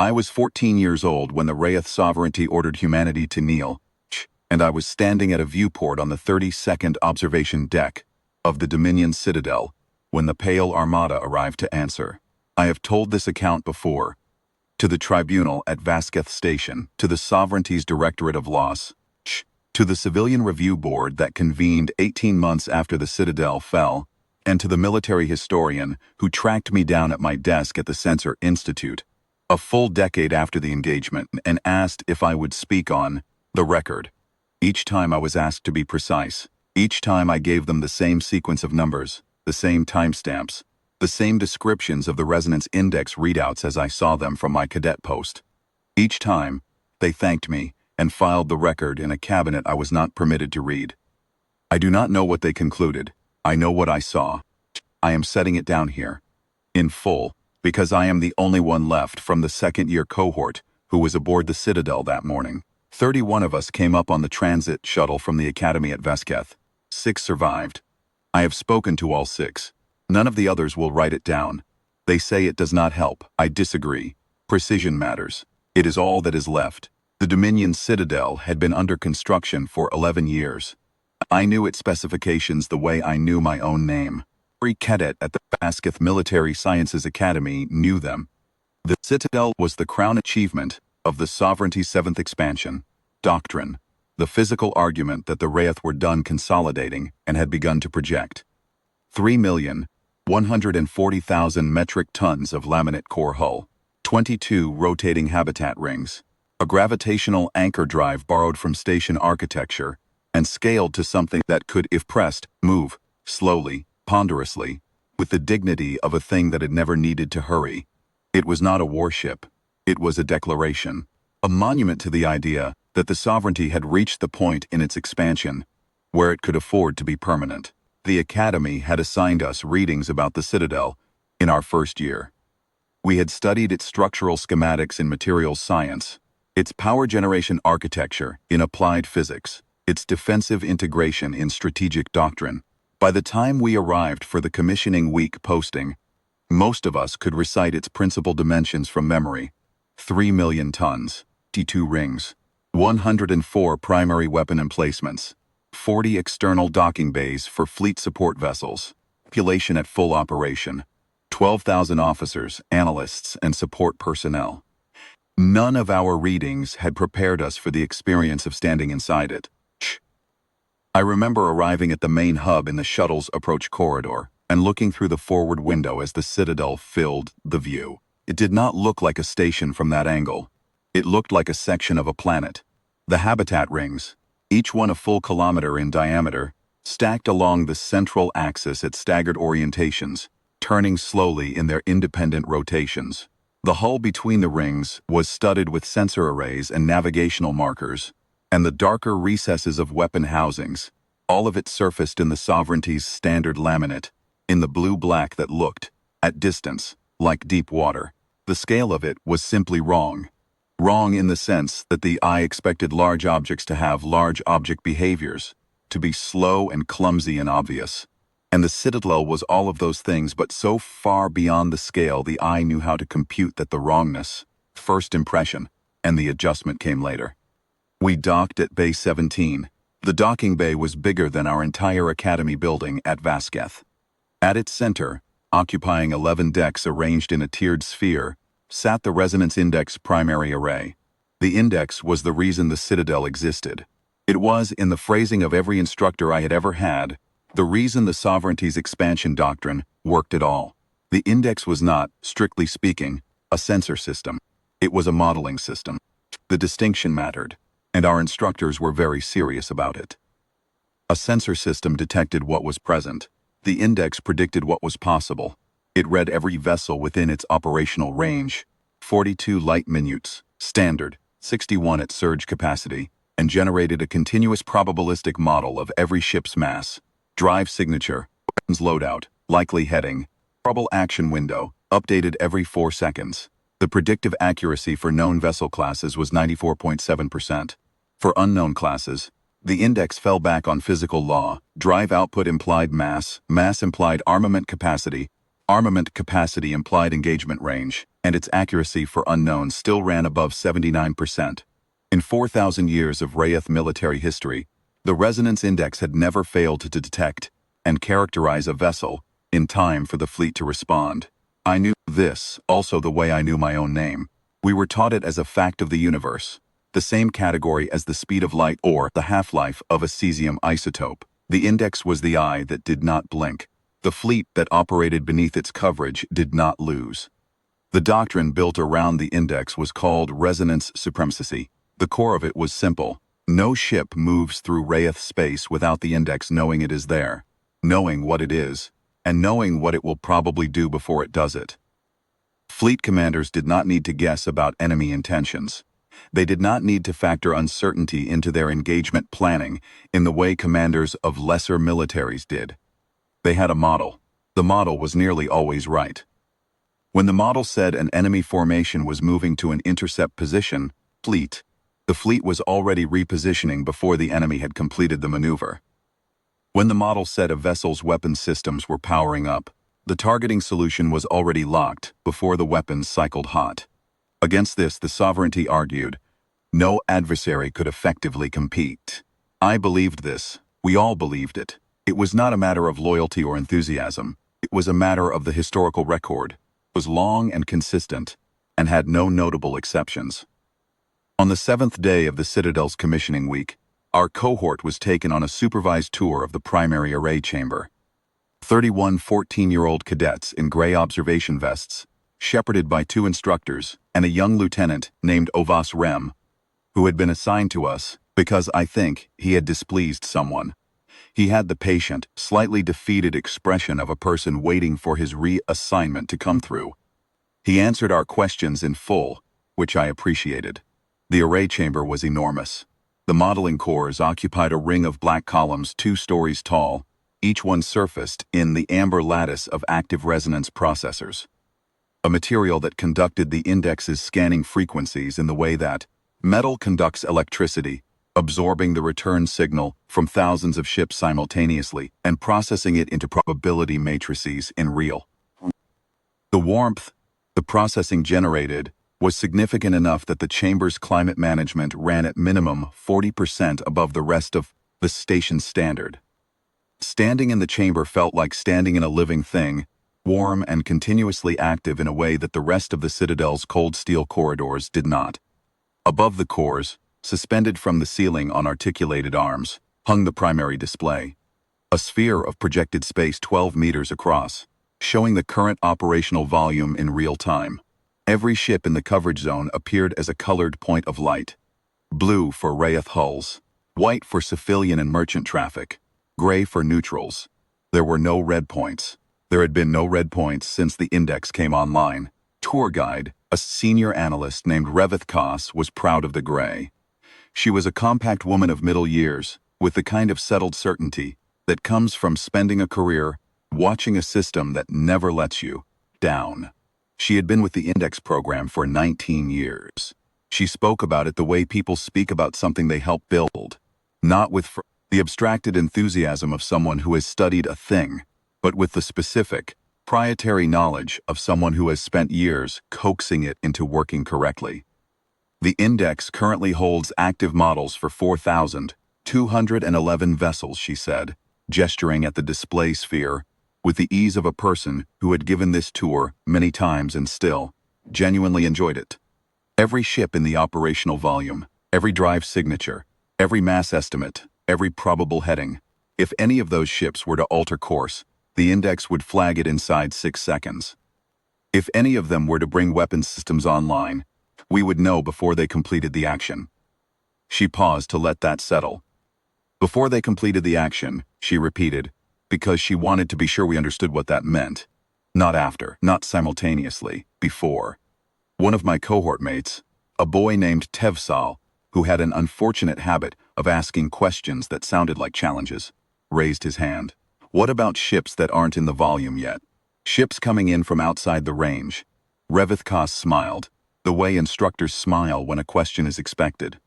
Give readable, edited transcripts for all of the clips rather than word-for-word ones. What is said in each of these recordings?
I was 14 years old when the Raeth Sovereignty ordered humanity to kneel, and I was standing at a viewport on the 32nd observation deck of the Dominion Citadel when the pale Armada arrived to answer. I have told this account before, to the tribunal at Vasquez Station, to the Sovereignty's Directorate of Laws, to the Civilian Review Board that convened 18 months after the Citadel fell, and to the military historian who tracked me down at my desk at the Censor Institute, a full decade after the engagement, and asked if I would speak on the record. Each time I was asked to be precise. Each time I gave them the same sequence of numbers, the same timestamps, the same descriptions of the resonance index readouts as I saw them from my cadet post. Each time, they thanked me and filed the record in a cabinet I was not permitted to read. I do not know what they concluded. I know what I saw. I am setting it down here, in full, because I am the only one left from the second-year cohort who was aboard the Citadel that morning. 31 of us came up on the transit shuttle from the academy at Vasquez. 6 survived. I have spoken to all 6. None of the others will write it down. They say it does not help. I disagree. Precision matters. It is all that is left. The Dominion Citadel had been under construction for 11 years. I knew its specifications the way I knew my own name. Every cadet at the Vasquez Military Sciences Academy knew them. The Citadel was the crown achievement of the Sovereignty's 7th expansion, doctrine, the physical argument that the Raeth were done consolidating and had begun to project. 3,140,000 metric tons of laminate core hull, 22 rotating habitat rings, a gravitational anchor drive borrowed from station architecture and scaled to something that could, if pressed, move, slowly, ponderously, with the dignity of a thing that had never needed to hurry. It was not a warship. It was a declaration, a monument to the idea that the Sovereignty had reached the point in its expansion where it could afford to be permanent. The Academy had assigned us readings about the Citadel in our first year. We had studied its structural schematics in materials science, its power generation architecture in applied physics, its defensive integration in strategic doctrine. By the time we arrived for the commissioning week posting, most of us could recite its principal dimensions from memory. 3 million tons, 52 rings, 104 primary weapon emplacements, 40 external docking bays for fleet support vessels, population at full operation, 12,000 officers, analysts, and support personnel. None of our readings had prepared us for the experience of standing inside it. I remember arriving at the main hub in the shuttle's approach corridor and looking through the forward window as the Citadel filled the view. It did not look like a station from that angle. It looked like a section of a planet. The habitat rings, each one a full kilometer in diameter, stacked along the central axis at staggered orientations, turning slowly in their independent rotations. The hull between the rings was studded with sensor arrays and navigational markers, and the darker recesses of weapon housings, all of it surfaced in the Sovereignty's standard laminate, in the blue-black that looked, at distance, like deep water. The scale of it was simply wrong. Wrong in the sense that the eye expected large objects to have large object behaviors, to be slow and clumsy and obvious. And the Citadel was all of those things, but so far beyond the scale the eye knew how to compute that the wrongness, first impression, and the adjustment came later. We docked at Bay 17. The docking bay was bigger than our entire academy building at Vasquez. At its center, occupying 11 decks arranged in a tiered sphere, sat the resonance index primary array. The index was the reason the Citadel existed. It was, in the phrasing of every instructor I had ever had, the reason the Sovereignty's expansion doctrine worked at all. The index was not, strictly speaking, a sensor system. It was a modeling system. The distinction mattered, and our instructors were very serious about it. A sensor system detected what was present. The index predicted what was possible. It read every vessel within its operational range, 42 light minutes, standard, 61 at surge capacity, and generated a continuous probabilistic model of every ship's mass, drive signature, weapons loadout, likely heading, probable action window, updated every 4 seconds. The predictive accuracy for known vessel classes was 94.7%. For unknown classes, the index fell back on physical law, drive output implied mass, mass implied armament capacity, Armament capacity implied engagement range, and its accuracy for unknowns still ran above 79%. In 4,000 years of Raeth military history, the resonance index had never failed to detect and characterize a vessel in time for the fleet to respond. I knew this, also the way I knew my own name. We were taught it as a fact of the universe, the same category as the speed of light or the half-life of a cesium isotope. The index was the eye that did not blink. The fleet that operated beneath its coverage did not lose. The doctrine built around the index was called resonance supremacy. The core of it was simple. No ship moves through Raeth space without the index knowing it is there, knowing what it is, and knowing what it will probably do before it does it. Fleet commanders did not need to guess about enemy intentions. They did not need to factor uncertainty into their engagement planning in the way commanders of lesser militaries did. They had a model. The model was nearly always right. When the model said an enemy formation was moving to an intercept position, the fleet was already repositioning before the enemy had completed the maneuver. When the model said a vessel's weapon systems were powering up, the targeting solution was already locked before the weapons cycled hot. Against this, the Sovereignty argued, no adversary could effectively compete. I believed this. We all believed it. It was not a matter of loyalty or enthusiasm. It was a matter of the historical record. It was long and consistent, and had no notable exceptions. On the 7th day of the Citadel's commissioning week, our cohort was taken on a supervised tour of the primary array chamber. 31 14-year-old cadets in gray observation vests, shepherded by 2 instructors and a young lieutenant named Ovas Rem, who had been assigned to us because I think he had displeased someone. He had the patient, slightly defeated expression of a person waiting for his reassignment to come through. He answered our questions in full, which I appreciated. The array chamber was enormous. The modeling cores occupied a ring of black columns 2 stories tall, each one surfaced in the amber lattice of active resonance processors, a material that conducted the index's scanning frequencies in the way that metal conducts electricity, absorbing the return signal from thousands of ships simultaneously and processing it into probability matrices in real. The warmth the processing generated was significant enough that the chamber's climate management ran at minimum 40% above the rest of the station's standard. Standing in the chamber felt like standing in a living thing, warm and continuously active in a way that the rest of the Citadel's cold steel corridors did not. Above the cores, suspended from the ceiling on articulated arms, hung the primary display, a sphere of projected space 12 meters across, showing the current operational volume in real time. Every ship in the coverage zone appeared as a colored point of light. Blue for Raeth hulls, white for civilian and merchant traffic, gray for neutrals. There were no red points. There had been no red points since the index came online. Tour guide, a senior analyst named Raeth was proud of the gray. She was a compact woman of middle years, with the kind of settled certainty that comes from spending a career watching a system that never lets you down. She had been with the index program for 19 years. She spoke about it the way people speak about something they helped build, not with the abstracted enthusiasm of someone who has studied a thing, but with the specific, proprietary knowledge of someone who has spent years coaxing it into working correctly. The index currently holds active models for 4,211 vessels, she said, gesturing at the display sphere, with the ease of a person who had given this tour many times and still genuinely enjoyed it. Every ship in the operational volume, every drive signature, every mass estimate, every probable heading. If any of those ships were to alter course, the index would flag it inside 6 seconds. If any of them were to bring weapons systems online, we would know before they completed the action. She paused to let that settle. Before they completed the action, she repeated, because she wanted to be sure we understood what that meant. Not after, not simultaneously, before. One of my cohort mates, a boy named Tevsal, who had an unfortunate habit of asking questions that sounded like challenges, raised his hand. What about ships that aren't in the volume yet? Ships coming in from outside the range. Raeth smiled, the way instructors smile when a question is expected.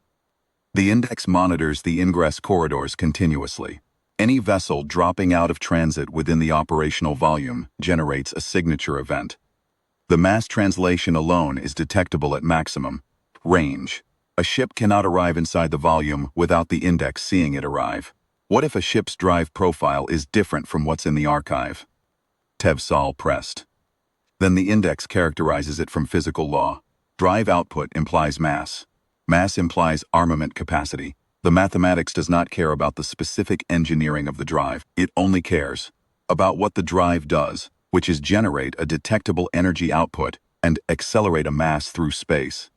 The index monitors the ingress corridors continuously. Any vessel dropping out of transit within the operational volume generates a signature event. The mass translation alone is detectable at maximum range. A ship cannot arrive inside the volume without the index seeing it arrive. What if a ship's drive profile is different from what's in the archive? Tevsal pressed. Then the index characterizes it from physical law. Drive output implies mass. Mass implies armament capacity. The mathematics does not care about the specific engineering of the drive. It only cares about what the drive does, which is generate a detectable energy output and accelerate a mass through space.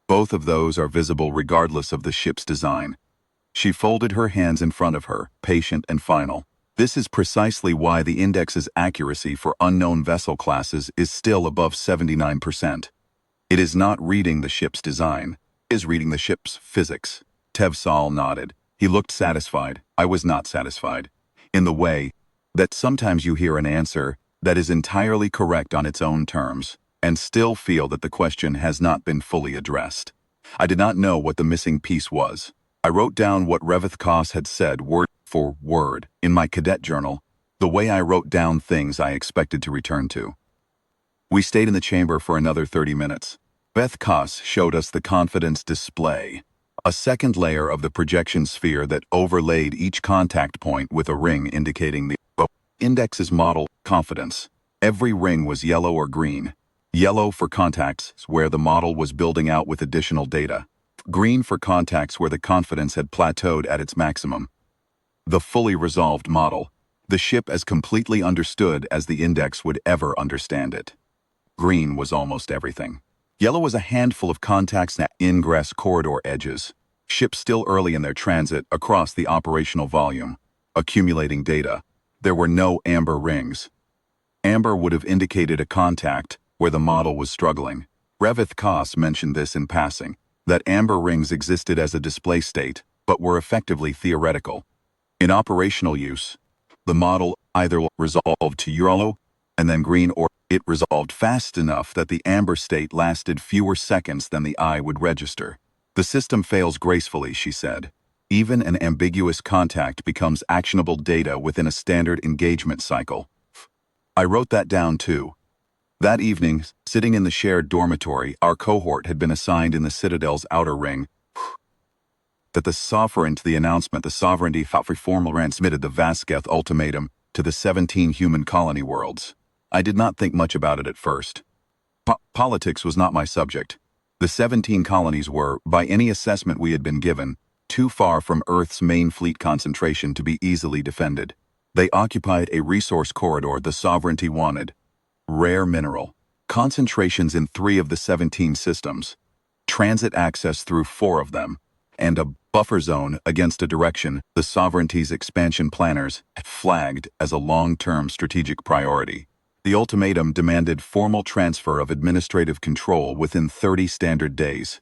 Both of those are visible regardless of the ship's design. She folded her hands in front of her, patient and final. This is precisely why the index's accuracy for unknown vessel classes is still above 79%. It is not reading the ship's design, it is reading the ship's physics. Tevsal nodded. He looked satisfied. I was not satisfied. In the way that sometimes you hear an answer that is entirely correct on its own terms, and still feel that the question has not been fully addressed. I did not know what the missing piece was. I wrote down what Raeth had said word for word in my cadet journal, the way I wrote down things I expected to return to. We stayed in the chamber for another 30 minutes. Raeth showed us the confidence display, a second layer of the projection sphere that overlaid each contact point with a ring indicating the index's model confidence. Every ring was yellow or green. Yellow for contacts where the model was building out with additional data. Green for contacts where the confidence had plateaued at its maximum. The fully resolved model, the ship as completely understood as the index would ever understand it. Green was almost everything. Yellow was a handful of contacts at ingress corridor edges, ships still early in their transit across the operational volume, accumulating data. There were no amber rings. Amber would have indicated a contact where the model was struggling. Raeth mentioned this in passing, that amber rings existed as a display state, but were effectively theoretical. In operational use, the model either resolved to yellow and then green, or it resolved fast enough that the amber state lasted fewer seconds than the eye would register. The system fails gracefully, she said. Even an ambiguous contact becomes actionable data within a standard engagement cycle. I wrote that down too. That evening, sitting in the shared dormitory, our cohort had been assigned in the Citadel's outer ring. That the announcement the Sovereignty formally transmitted the Vasquez ultimatum to the 17 human colony worlds. I did not think much about it at first. Politics was not my subject. The 17 colonies were, by any assessment we had been given, too far from Earth's main fleet concentration to be easily defended. They occupied a resource corridor the Sovereignty wanted. Rare mineral. Concentrations in 3 of the 17 systems. Transit access through 4 of them. And a buffer zone against a direction the Sovereignty's expansion planners had flagged as a long-term strategic priority. The ultimatum demanded formal transfer of administrative control within 30 standard days.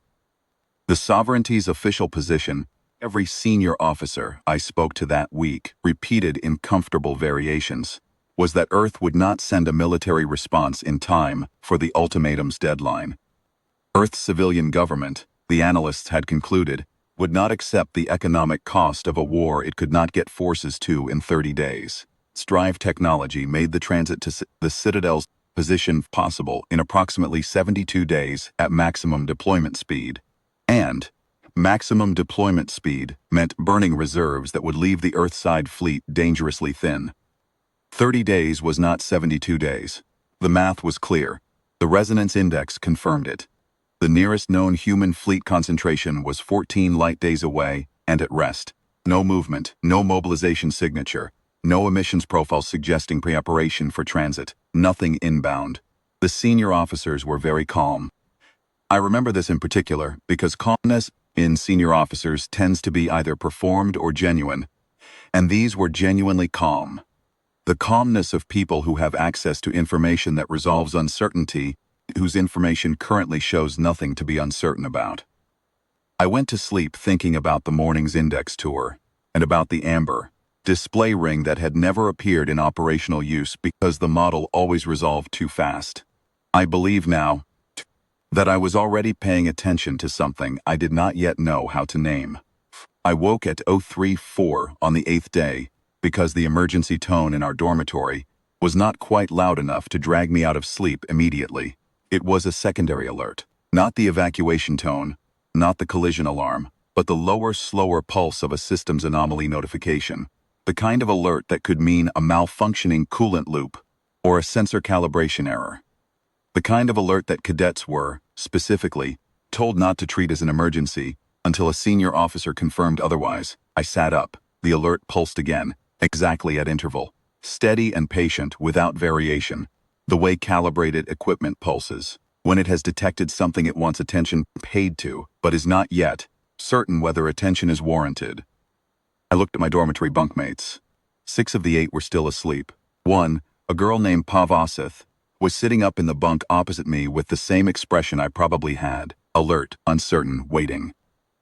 The Sovereignty's official position, every senior officer I spoke to that week repeated in comfortable variations, was that Earth would not send a military response in time for the ultimatum's deadline. Earth's civilian government, the analysts had concluded, would not accept the economic cost of a war it could not get forces to in 30 days. Strive technology made the transit to the Citadel's position possible in approximately 72 days at maximum deployment speed. And maximum deployment speed meant burning reserves that would leave the Earthside fleet dangerously thin. 30 days was not 72 days. The math was clear. The resonance index confirmed it. The nearest known human fleet concentration was 14 light days away and at rest. No movement, no mobilization signature, no emissions profile suggesting preparation for transit, nothing inbound. The senior officers were very calm. I remember this in particular because calmness in senior officers tends to be either performed or genuine, and these were genuinely calm. The calmness of people who have access to information that resolves uncertainty, whose information currently shows nothing to be uncertain about. I went to sleep thinking about the morning's index tour, and about the amber display ring that had never appeared in operational use because the model always resolved too fast. I believe now that I was already paying attention to something I did not yet know how to name. I woke at 03:04 on the 8th day, because the emergency tone in our dormitory was not quite loud enough to drag me out of sleep immediately. It was a secondary alert. Not the evacuation tone, not the collision alarm, but the lower, slower pulse of a systems anomaly notification. The kind of alert that could mean a malfunctioning coolant loop or a sensor calibration error. The kind of alert that cadets were, specifically, told not to treat as an emergency until a senior officer confirmed otherwise. I sat up. The alert pulsed again, exactly at interval. Steady and patient, without variation. The way calibrated equipment pulses, when it has detected something it wants attention paid to, but is not yet certain whether attention is warranted. I looked at my dormitory bunkmates. 6 of the 8 were still asleep. One, a girl named Pavasith, was sitting up in the bunk opposite me with the same expression I probably had. Alert, uncertain, waiting.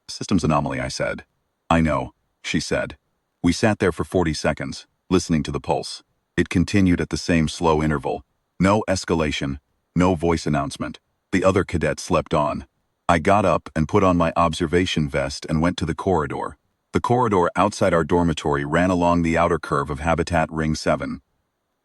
Systems anomaly, I said. I know, she said. We sat there for 40 seconds, listening to the pulse. It continued at the same slow interval. No escalation, no voice announcement. The other cadet slept on. I got up and put on my observation vest and went to the corridor. The corridor outside our dormitory ran along the outer curve of Habitat Ring 7.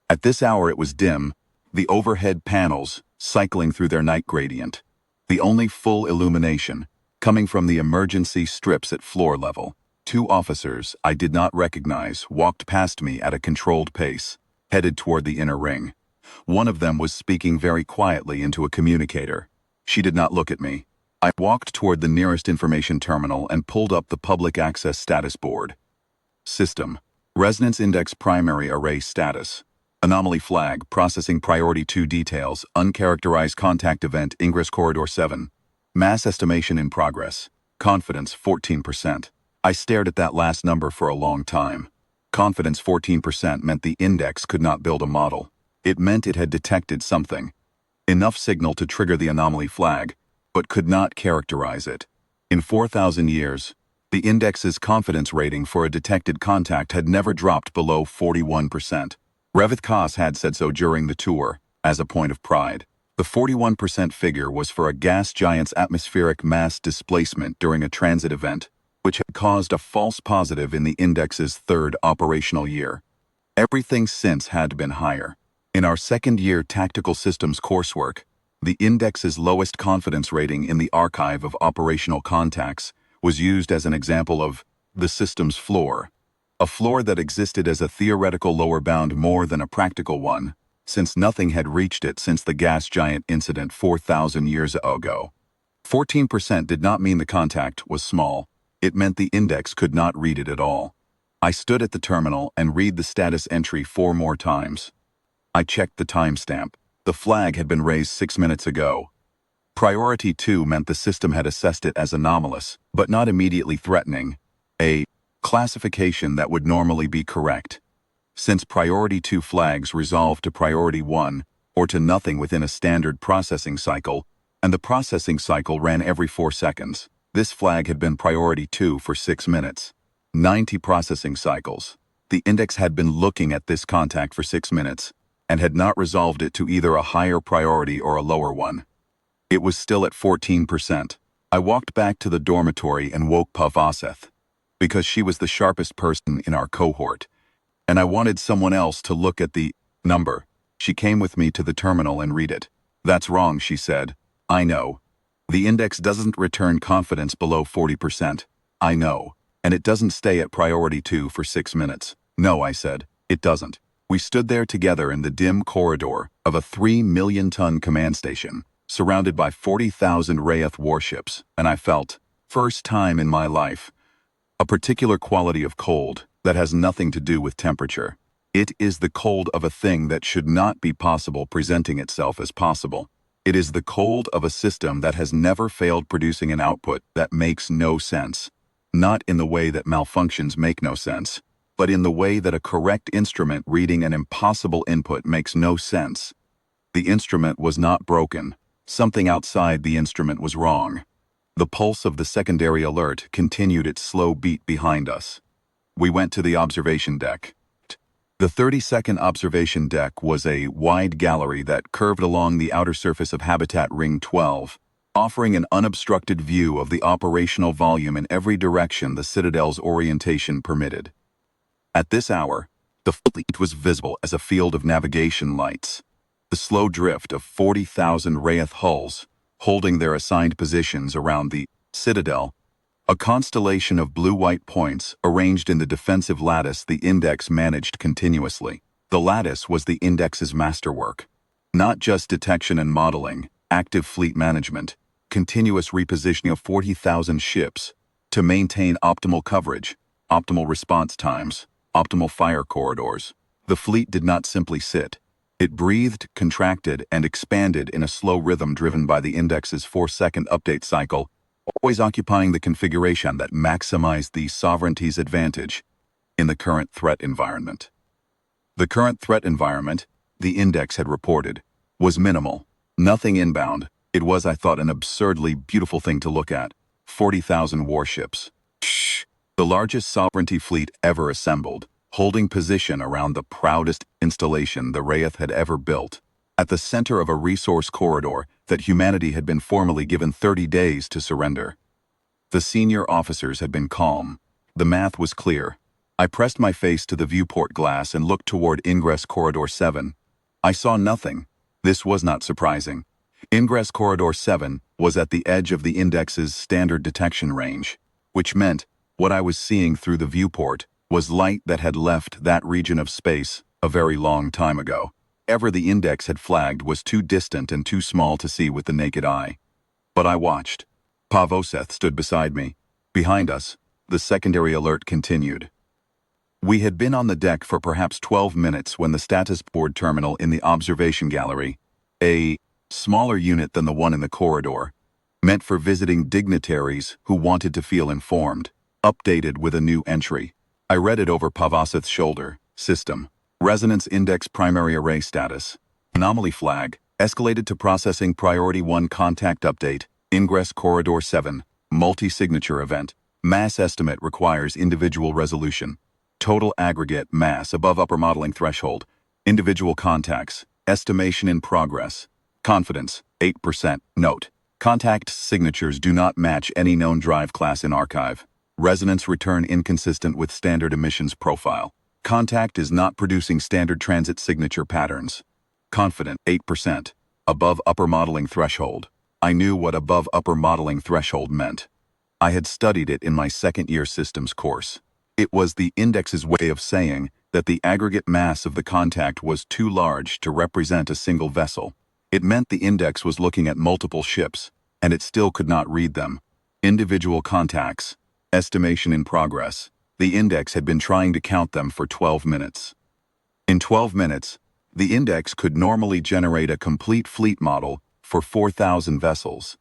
At this hour it was dim, the overhead panels cycling through their night gradient. The only full illumination coming from the emergency strips at floor level. 2 officers I did not recognize walked past me at a controlled pace, headed toward the inner ring. One of them was speaking very quietly into a communicator. She did not look at me. I walked toward the nearest information terminal and pulled up the public access status board. System. Resonance Index Primary Array Status. Anomaly Flag, Processing Priority 2 Details, Uncharacterized Contact Event Ingress Corridor 7. Mass Estimation in Progress. Confidence 14%. I stared at that last number for a long time. Confidence 14% meant the index could not build a model. It meant it had detected something. Enough signal to trigger the anomaly flag, but could not characterize it. In 4,000 years, the index's confidence rating for a detected contact had never dropped below 41%. Raeth had said so during the tour, as a point of pride. The 41% figure was for a gas giant's atmospheric mass displacement during a transit event, which had caused a false positive in the index's 3rd operational year. Everything since had been higher. In our 2nd-year tactical systems coursework, the index's lowest confidence rating in the archive of operational contacts was used as an example of the system's floor, a floor that existed as a theoretical lower bound more than a practical one, since nothing had reached it since the gas giant incident 4,000 years ago. 14% did not mean the contact was small. It meant the index could not read it at all. I stood at the terminal and read the status entry 4 more times. I checked the timestamp. The flag had been raised 6 minutes ago. Priority 2 meant the system had assessed it as anomalous, but not immediately threatening, a classification that would normally be correct. Since Priority 2 flags resolve to Priority 1, or to nothing within a standard processing cycle, and the processing cycle ran every 4 seconds, this flag had been Priority 2 for 6 minutes. 90 processing cycles. The index had been looking at this contact for 6 minutes, and had not resolved it to either a higher priority or a lower one. It was still at 14%. I walked back to the dormitory and woke Pavasith, because she was the sharpest person in our cohort, and I wanted someone else to look at the number. She came with me to the terminal and read it. That's wrong, she said. I know. The index doesn't return confidence below 40%. I know. And it doesn't stay at Priority 2 for 6 minutes. No, I said. It doesn't. We stood there together in the dim corridor of a 3-million-ton command station, surrounded by 40,000 Raeth warships, and I felt, first time in my life, a particular quality of cold that has nothing to do with temperature. It is the cold of a thing that should not be possible presenting itself as possible. It is the cold of a system that has never failed producing an output that makes no sense. Not in the way that malfunctions make no sense, but in the way that a correct instrument reading an impossible input makes no sense. The instrument was not broken. Something outside the instrument was wrong. The pulse of the secondary alert continued its slow beat behind us. We went to the observation deck. The 32nd observation deck was a wide gallery that curved along the outer surface of Habitat Ring 12, offering an unobstructed view of the operational volume in every direction the Citadel's orientation permitted. At this hour, the fleet was visible as a field of navigation lights. The slow drift of 40,000 Raeth hulls, holding their assigned positions around the citadel, a constellation of blue-white points arranged in the defensive lattice the Index managed continuously. The lattice was the Index's masterwork. Not just detection and modeling, active fleet management, continuous repositioning of 40,000 ships to maintain optimal coverage, optimal response times, optimal fire corridors. The fleet did not simply sit. It breathed, contracted, and expanded in a slow rhythm driven by the Index's 4-second update cycle, always occupying the configuration that maximized the Sovereignty's advantage in the current threat environment. The current threat environment, the Index had reported, was minimal. Nothing inbound. It was, I thought, an absurdly beautiful thing to look at. 40,000 warships. Shh! The largest Sovereignty fleet ever assembled, holding position around the proudest installation the Raeth had ever built, at the center of a resource corridor that humanity had been formally given 30 days to surrender. The senior officers had been calm. The math was clear. I pressed my face to the viewport glass and looked toward Ingress Corridor 7. I saw nothing. This was not surprising. Ingress Corridor 7 was at the edge of the Index's standard detection range, which meant what I was seeing through the viewport was light that had left that region of space a very long time ago. Whatever the Index had flagged was too distant and too small to see with the naked eye. But I watched. Pavoseth stood beside me. Behind us, the secondary alert continued. We had been on the deck for perhaps 12 minutes when the status board terminal in the observation gallery, a smaller unit than the one in the corridor, meant for visiting dignitaries who wanted to feel informed, updated with a new entry. I read it over Pavoseth's shoulder. System. Resonance Index Primary Array Status. Anomaly Flag. Escalated to Processing Priority 1 Contact Update. Ingress Corridor 7. Multi-signature event. Mass estimate requires individual resolution. Total aggregate mass above upper modeling threshold. Individual contacts. Estimation in progress. Confidence, 8%. Note. Contact signatures do not match any known drive class in archive. Resonance return inconsistent with standard emissions profile. Contact is not producing standard transit signature patterns. Confident, 8%. Above upper modeling threshold. I knew what above upper modeling threshold meant. I had studied it in my second-year systems course. It was the Index's way of saying that the aggregate mass of the contact was too large to represent a single vessel. It meant the Index was looking at multiple ships, and it still could not read them. Individual contacts. Estimation in progress. The Index had been trying to count them for 12 minutes. In 12 minutes, the Index could normally generate a complete fleet model for 4,000 vessels.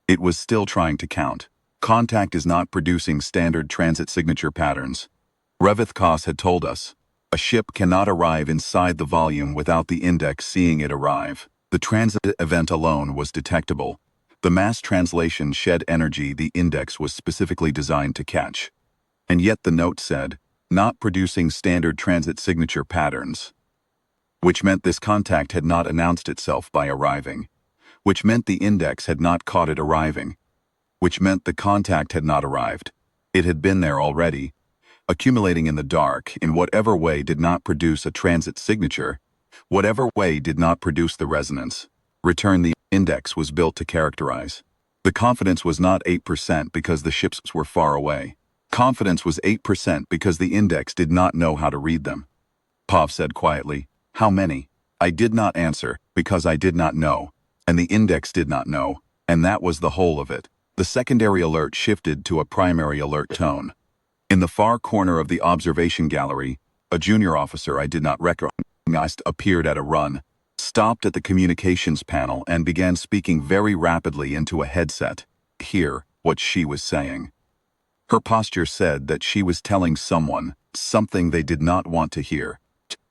It was still trying to count. Contact is not producing standard transit signature patterns. Raeth Kos had told us, a ship cannot arrive inside the volume without the Index seeing it arrive. The transit event alone was detectable. The mass translation shed energy the Index was specifically designed to catch. And yet the note said, not producing standard transit signature patterns. Which meant this contact had not announced itself by arriving. Which meant the Index had not caught it arriving. Which meant the contact had not arrived. It had been there already, accumulating in the dark in whatever way did not produce a transit signature, whatever way did not produce the resonance. Return the Index was built to characterize. The confidence was not 8% because the ships were far away. Confidence was 8% because the Index did not know how to read them. Pav said quietly, how many? I did not answer because I did not know, and the Index did not know, and that was the whole of it. The secondary alert shifted to a primary alert tone. In the far corner of the observation gallery, a junior officer I did not recognize appeared at a run, stopped at the communications panel and began speaking very rapidly into a headset. Hear what she was saying. Her posture said that she was telling someone something they did not want to hear.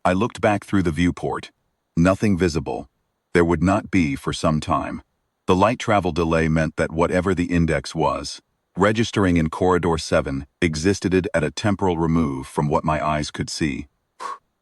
I looked back through the viewport. Nothing visible. There would not be for some time. The light travel delay meant that whatever the Index was, registering in Corridor 7, existed at a temporal remove from what my eyes could see.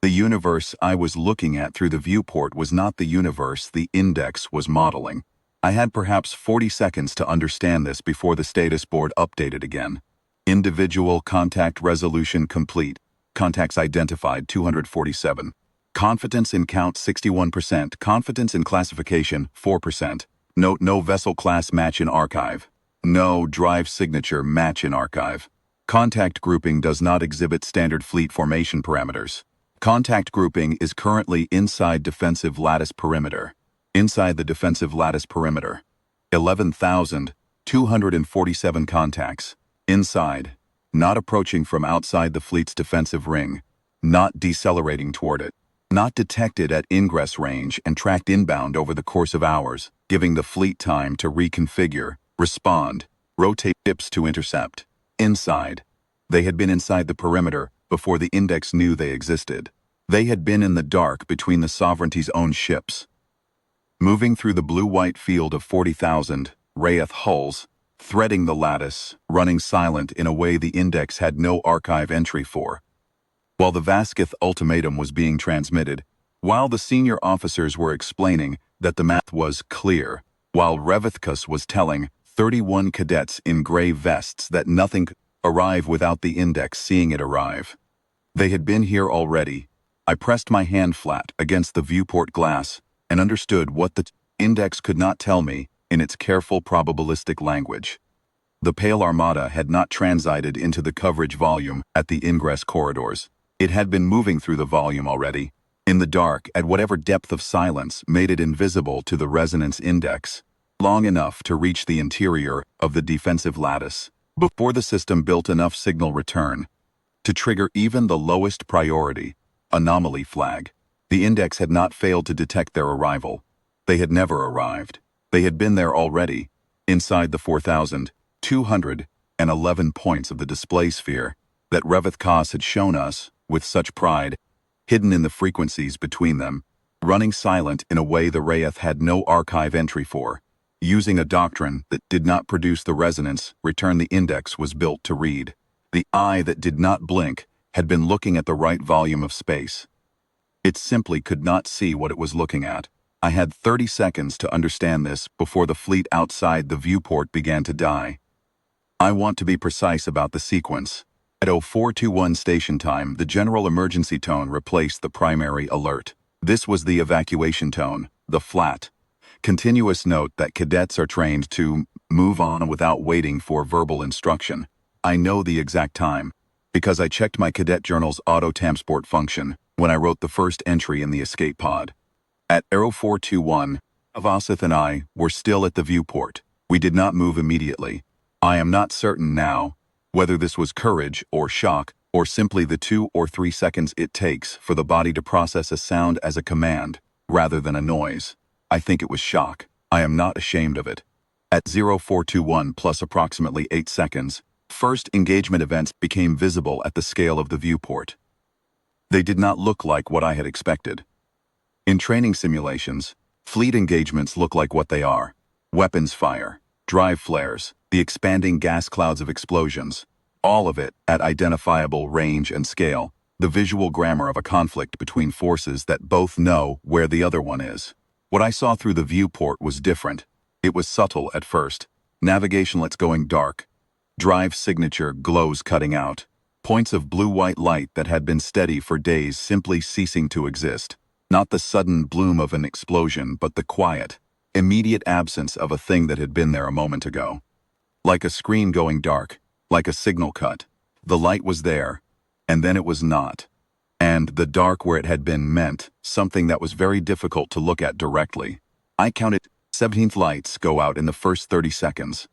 The universe I was looking at through the viewport was not the universe the Index was modeling. I had perhaps 40 seconds to understand this before the status board updated again. Individual contact resolution complete. Contacts identified 247. Confidence in count 61%. Confidence in classification 4%. Note no vessel class match in archive. No drive signature match in archive. Contact grouping does not exhibit standard fleet formation parameters. Contact grouping is currently inside defensive lattice perimeter. Inside the defensive lattice perimeter. 11,247 contacts. Inside. Not approaching from outside the fleet's defensive ring. Not decelerating toward it. Not detected at ingress range and tracked inbound over the course of hours, giving the fleet time to reconfigure, respond, rotate ships to intercept. Inside. They had been inside the perimeter before the index knew they existed. They had been in the dark between the Sovereignty's own ships. Moving through the blue-white field of 40,000 Raeth hulls, threading the lattice, running silent in a way the index had no archive entry for. While the Vasquith ultimatum was being transmitted, while the senior officers were explaining that the math was clear, while Revithkus was telling 31 cadets in gray vests that nothing could arrive without the index seeing it arrive. They had been here already. I pressed my hand flat against the viewport glass and understood what the index could not tell me in its careful probabilistic language. The pale Armada had not transited into the coverage volume at the ingress corridors. It had been moving through the volume already, in the dark at whatever depth of silence made it invisible to the resonance index, long enough to reach the interior of the defensive lattice, before the system built enough signal return to trigger even the lowest priority anomaly flag. The index had not failed to detect their arrival. They had never arrived. They had been there already, inside the 4,211 points of the display sphere that Revithkus had shown us with such pride, hidden in the frequencies between them, running silent in a way the Raeth had no archive entry for, using a doctrine that did not produce the resonance return the index was built to read. The eye that did not blink had been looking at the right volume of space. It simply could not see what it was looking at. I had 30 seconds to understand this before the fleet outside the viewport began to die. I want to be precise about the sequence. At 0421 station time, the general emergency tone replaced the primary alert. This was the evacuation tone, the flat, continuous note that cadets are trained to move on without waiting for verbal instruction. I know the exact time, because I checked my cadet journal's auto-tamsport function when I wrote the first entry in the escape pod. At 0421, Vasquith and I were still at the viewport. We did not move immediately. I am not certain now whether this was courage or shock, or simply the 2 or 3 seconds it takes for the body to process a sound as a command, rather than a noise. I think it was shock. I am not ashamed of it. At 0421 plus approximately 8 seconds, first engagement events became visible at the scale of the viewport. They did not look like what I had expected. In training simulations, fleet engagements look like what they are: weapons fire, drive flares, the expanding gas clouds of explosions, all of it at identifiable range and scale, the visual grammar of a conflict between forces that both know where the other one is. What I saw through the viewport was different. It was subtle at first. Navigation lights going dark. Drive signature glows cutting out. Points of blue-white light that had been steady for days simply ceasing to exist. Not the sudden bloom of an explosion, but the quiet, immediate absence of a thing that had been there a moment ago. Like a screen going dark, like a signal cut. The light was there, and then it was not. And the dark where it had been meant something that was very difficult to look at directly. I counted 17 lights go out in the first 30 seconds.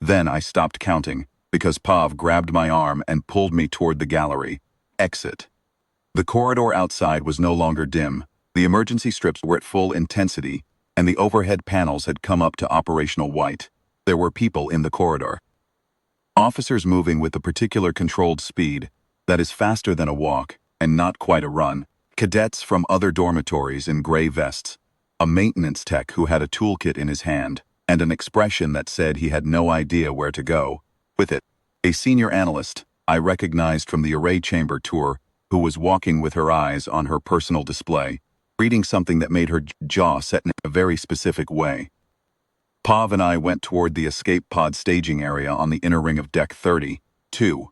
Then I stopped counting, because Pav grabbed my arm and pulled me toward the gallery. Exit. The corridor outside was no longer dim. The emergency strips were at full intensity, and the overhead panels had come up to operational white. There were people in the corridor. Officers moving with a particular controlled speed that is faster than a walk and not quite a run. Cadets from other dormitories in gray vests. A maintenance tech who had a toolkit in his hand and an expression that said he had no idea where to go with it. A senior analyst I recognized from the array chamber tour who was walking with her eyes on her personal display, reading something that made her jaw set in a very specific way. Pav and I went toward the escape pod staging area on the inner ring of Deck 32.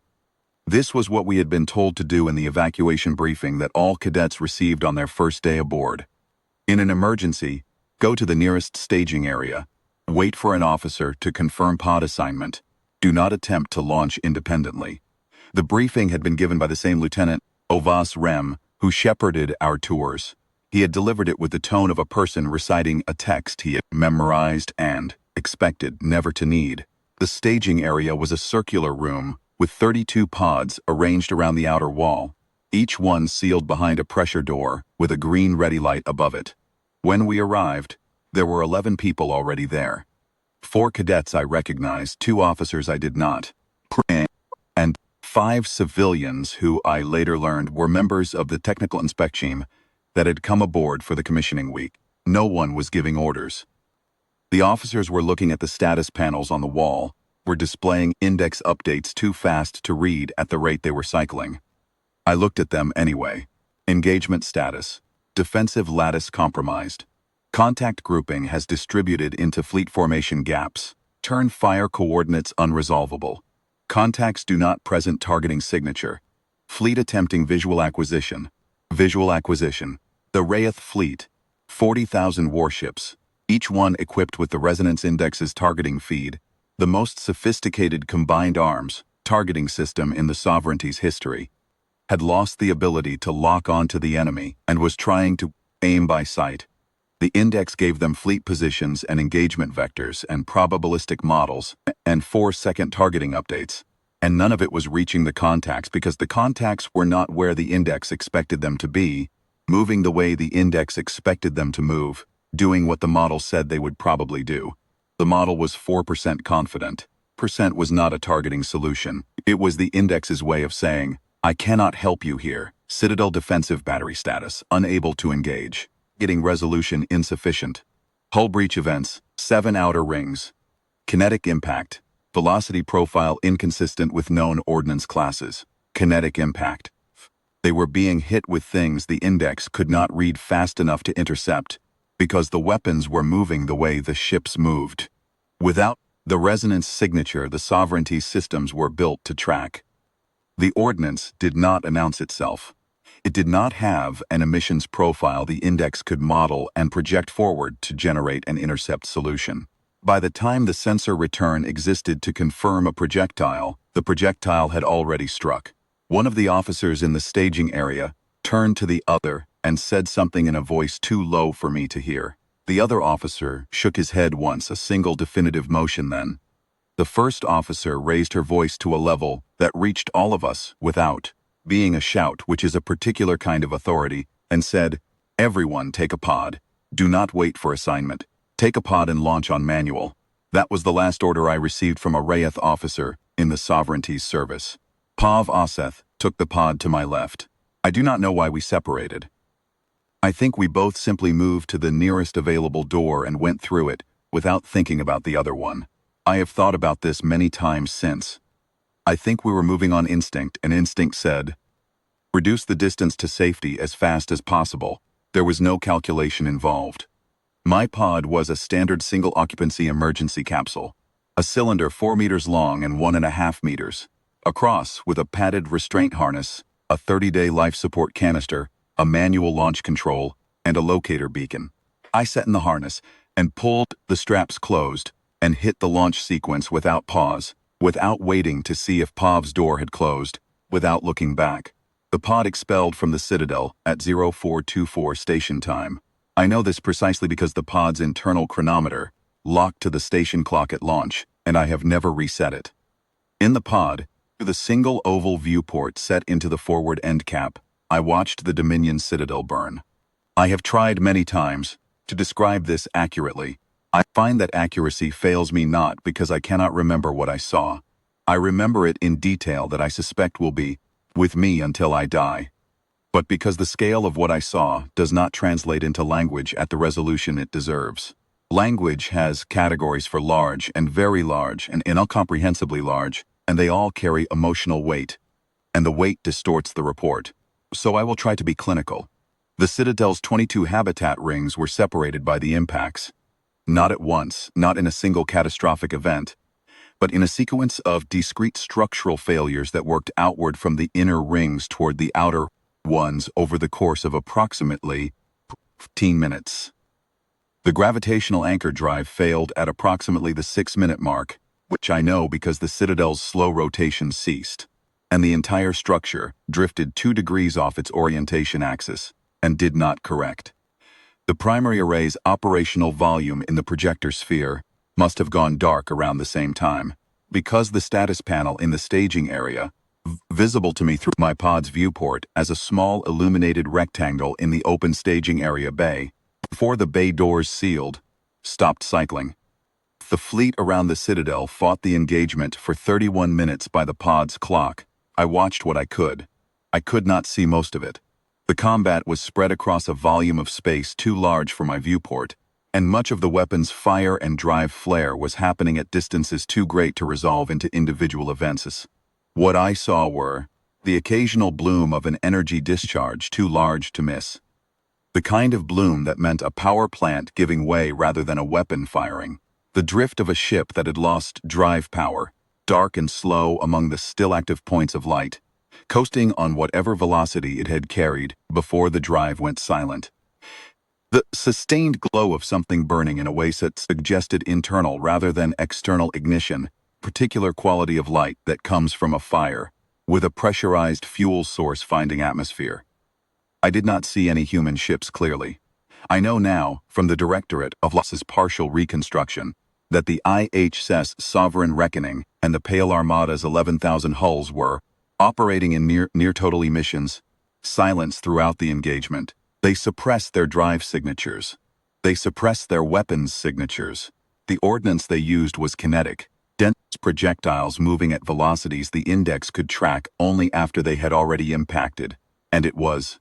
This was what we had been told to do in the evacuation briefing that all cadets received on their first day aboard. In an emergency, go to the nearest staging area. Wait for an officer to confirm pod assignment. Do not attempt to launch independently. The briefing had been given by the same Lieutenant Ovas Rem, who shepherded our tours. He had delivered it with the tone of a person reciting a text he had memorized and expected never to need. The staging area was a circular room with 32 pods arranged around the outer wall, each one sealed behind a pressure door with a green ready light above it. When we arrived, there were 11 people already there. 4 cadets I recognized, 2 officers I did not, and 5 civilians who I later learned were members of the technical inspection that had come aboard for the commissioning week. No one was giving orders. The officers were looking at the status panels on the wall, were displaying index updates too fast to read at the rate they were cycling. I looked at them anyway. Engagement status. Defensive lattice compromised. Contact grouping has distributed into fleet formation gaps. Turn fire coordinates unresolvable. Contacts do not present targeting signature. Fleet attempting visual acquisition. Visual acquisition. The Raeth fleet. 40,000 warships, each one equipped with the Resonance Index's targeting feed, the most sophisticated combined arms targeting system in the Sovereignty's history, had lost the ability to lock onto the enemy and was trying to aim by sight. The index gave them fleet positions and engagement vectors and probabilistic models and 4-second targeting updates, and none of it was reaching the contacts because the contacts were not where the index expected them to be, moving the way the index expected them to move, doing what the model said they would probably do. The model was 4% confident. Percent was not a targeting solution. It was the index's way of saying, I cannot help you here. Citadel defensive battery status, unable to engage. Getting resolution insufficient. Hull breach events, 7 outer rings. Kinetic impact. Velocity profile inconsistent with known ordnance classes. Kinetic impact. They were being hit with things the index could not read fast enough to intercept, because the weapons were moving the way the ships moved. Without the resonance signature the Sovereignty systems were built to track. The ordnance did not announce itself. It did not have an emissions profile the index could model and project forward to generate an intercept solution. By the time the sensor return existed to confirm a projectile, the projectile had already struck. One of the officers in the staging area turned to the other and said something in a voice too low for me to hear. The other officer shook his head once, a single definitive motion then. The first officer raised her voice to a level that reached all of us without being a shout, which is a particular kind of authority, and said, "Everyone take a pod. Do not wait for assignment. Take a pod and launch on manual." That was the last order I received from a Raeth officer in the Sovereignty's service. Pav Oseth took the pod to my left. I do not know why we separated. I think we both simply moved to the nearest available door and went through it without thinking about the other one. I have thought about this many times since. I think we were moving on instinct, and instinct said, reduce the distance to safety as fast as possible. There was no calculation involved. My pod was a standard single-occupancy emergency capsule, a cylinder 4 meters long and 1.5 meters. Across, with a padded restraint harness, a 30-day life support canister, a manual launch control, and a locator beacon. I sat in the harness and pulled the straps closed and hit the launch sequence without pause, without waiting to see if Pav's door had closed, without looking back. The pod expelled from the Citadel at 0424 station time. I know this precisely because the pod's internal chronometer locked to the station clock at launch, and I have never reset it. In the pod, through the single oval viewport set into the forward end cap, I watched the Dominion Citadel burn. I have tried many times to describe this accurately. I find that accuracy fails me not because I cannot remember what I saw. I remember it in detail that I suspect will be with me until I die. But because the scale of what I saw does not translate into language at the resolution it deserves. Language has categories for large and very large and incomprehensibly large, and they all carry emotional weight, and the weight distorts the report. So I will try to be clinical. The Citadel's 22 habitat rings were separated by the impacts. Not at once, not in a single catastrophic event, but in a sequence of discrete structural failures that worked outward from the inner rings toward the outer ones over the course of approximately 15 minutes. The gravitational anchor drive failed at approximately the 6-minute mark, which I know because the Citadel's slow rotation ceased, and the entire structure drifted 2 degrees off its orientation axis and did not correct. The primary array's operational volume in the projector sphere must have gone dark around the same time, because the status panel in the staging area, visible to me through my pod's viewport as a small illuminated rectangle in the open staging area bay, before the bay doors sealed, stopped cycling. The fleet around the Citadel fought the engagement for 31 minutes by the pod's clock. I watched what I could. I could not see most of it. The combat was spread across a volume of space too large for my viewport, and much of the weapon's fire and drive flare was happening at distances too great to resolve into individual events. What I saw were the occasional bloom of an energy discharge too large to miss. The kind of bloom that meant a power plant giving way rather than a weapon firing. The drift of a ship that had lost drive power, dark and slow among the still active points of light, coasting on whatever velocity it had carried before the drive went silent. The sustained glow of something burning in a way that suggested internal rather than external ignition, particular quality of light that comes from a fire, with a pressurized fuel source finding atmosphere. I did not see any human ships clearly. I know now, from the Directorate of Loss's partial reconstruction, that the IHS Sovereign Reckoning and the Pale Armada's 11,000 hulls were operating in near-total emissions, silence throughout the engagement. They suppressed their drive signatures. They suppressed their weapons signatures. The ordnance they used was kinetic, dense projectiles moving at velocities the index could track only after they had already impacted, and it was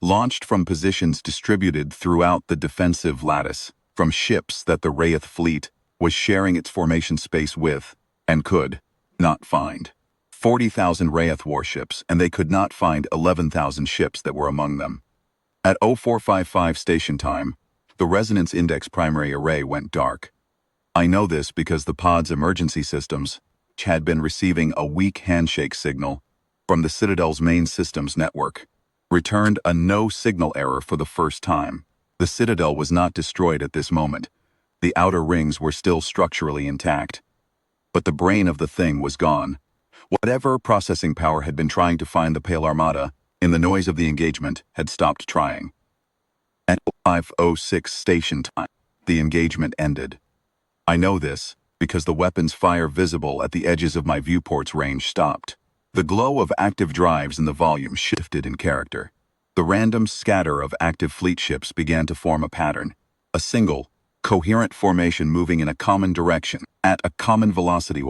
launched from positions distributed throughout the defensive lattice, from ships that the Raeth fleet was sharing its formation space with, and could not find. 40,000 Raeth warships, and they could not find 11,000 ships that were among them. At 0455 station time, the resonance index primary array went dark. I know this because the pod's emergency systems, which had been receiving a weak handshake signal from the Citadel's main systems network, returned a no signal error for the first time. The Citadel was not destroyed at this moment. The outer rings were still structurally intact. But the brain of the thing was gone. Whatever processing power had been trying to find the Pale Armada, in the noise of the engagement, had stopped trying. At 0506 station time, the engagement ended. I know this because the weapon's fire visible at the edges of my viewport's range stopped. The glow of active drives in the volume shifted in character. The random scatter of active fleet ships began to form a pattern, a single, coherent formation moving in a common direction, at a common velocity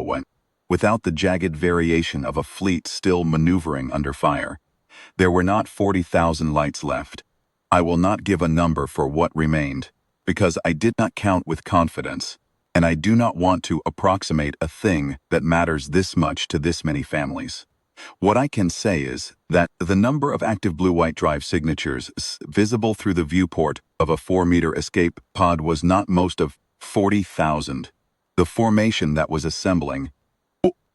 without the jagged variation of a fleet still maneuvering under fire. There were not 40,000 lights left. I will not give a number for what remained, because I did not count with confidence, and I do not want to approximate a thing that matters this much to this many families. What I can say is that the number of active blue-white drive signatures visible through the viewport of a 4-meter escape pod was not most of 40,000. The formation that was assembling,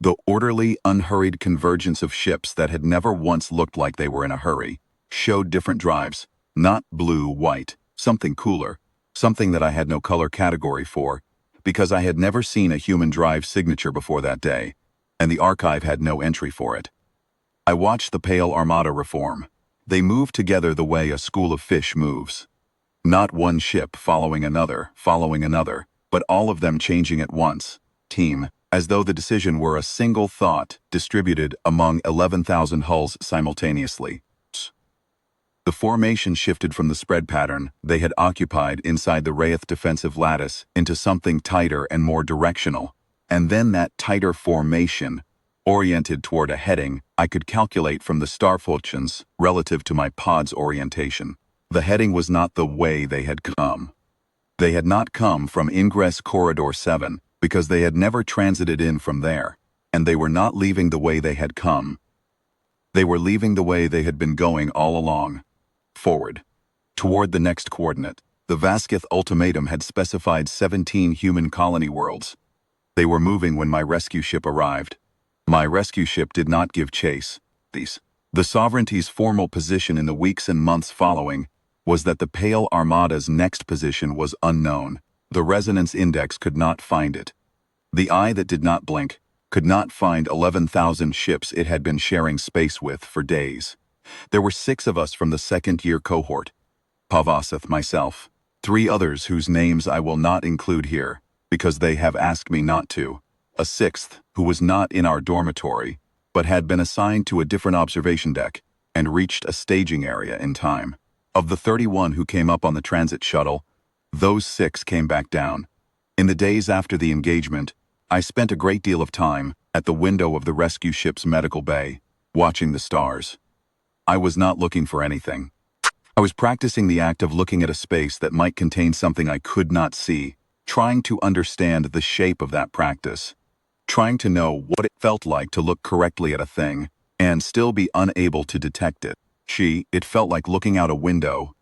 the orderly, unhurried convergence of ships that had never once looked like they were in a hurry, showed different drives, not blue-white, something cooler, something that I had no color category for, because I had never seen a human drive signature before that day, and the archive had no entry for it. I watched the Pale Armada reform. They moved together the way a school of fish moves. Not one ship following another, but all of them changing at once, team, as though the decision were a single thought distributed among 11,000 hulls simultaneously. The formation shifted from the spread pattern they had occupied inside the Raeth defensive lattice into something tighter and more directional, and then that tighter formation, oriented toward a heading I could calculate from the star fortunes relative to my pod's orientation. The heading was not the way they had come. They had not come from Ingress Corridor 7 because they had never transited in from there, and they were not leaving the way they had come. They were leaving the way they had been going all along. Forward. Toward the next coordinate. The Vasquith ultimatum had specified 17 human colony worlds. They were moving when my rescue ship arrived. My rescue ship did not give chase. The Sovereignty's formal position in the weeks and months following was that the Pale Armada's next position was unknown. The resonance index could not find it. The eye that did not blink could not find 11,000 ships it had been sharing space with for days. There were 6 of us from the second-year cohort. Pavasith, myself, 3 others whose names I will not include here, because they have asked me not to. A 6th, who was not in our dormitory, but had been assigned to a different observation deck and reached a staging area in time. Of the 31 who came up on the transit shuttle, those 6 came back down. In the days after the engagement, I spent a great deal of time at the window of the rescue ship's medical bay, watching the stars. I was not looking for anything. I was practicing the act of looking at a space that might contain something I could not see, trying to understand the shape of that practice, trying to know what it felt like to look correctly at a thing and still be unable to detect it. It felt like looking out a window